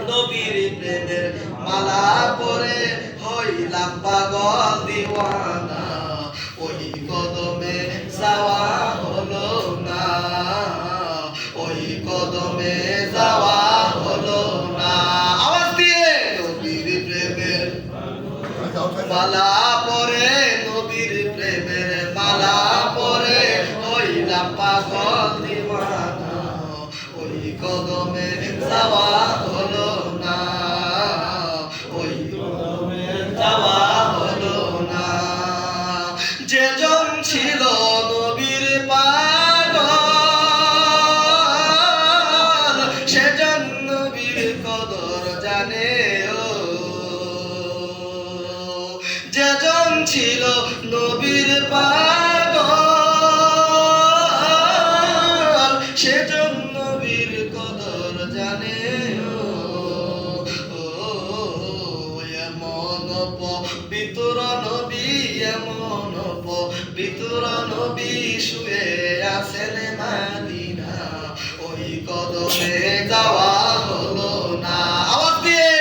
নবীর প্রেমের মালা পরে হইলাম পাগল দিওয়ানা, ওই কদমে যাওয়া হলো না, ওই কদমে যাওয়া হলো না। আওয়াজ দিয়ে নবীর প্রেমের মালা পরে, নবীর প্রেমের মালা পরে হইলাম পাগল দিওয়ানা, ওই কদমে যাওয়া হলো না, ওই কদমে যাওয়া হলো না। যেজন ছিল নবীর পাগল, সেজন নবীর কদর জানে। যেজন ছিল নবীর পাগল, সেজন নবীর কদর জানে। এমন পবিত্র নবী, এমন পবিত্র নবী শুয়ে আছেন মদিনা, ওই কদমে যাওয়া হলো না। আওয়াজ দিয়ে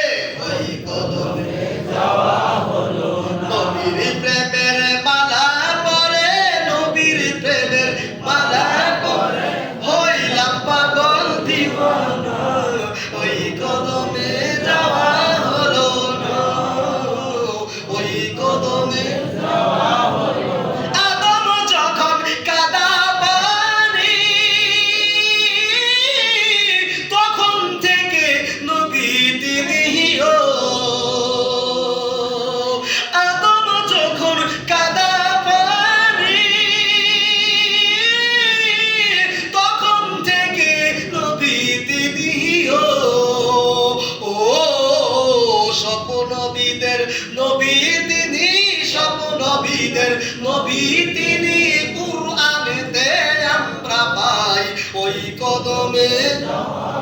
ওই কদমে যাওয়া হলো না। নবীর প্রেমের মালা পরে, নবীর প্রেমের মালা পরে হইলাম পাগল দিওয়ানা, ওই কদমে যাওয়া হলো না, ওই কদমে যাওয়া হলো না। আদম যখন কাদা পানি, তখন থেকে নবী তিনি আদম যখন কাদা পানি, তখন থেকে নবী তিনি স্বপ্নবীদের নবী তিনি, স্বপ্নবীদের নবী তিনি। কুরআনেতে আমরা পাই ওই কদমে যাওয়া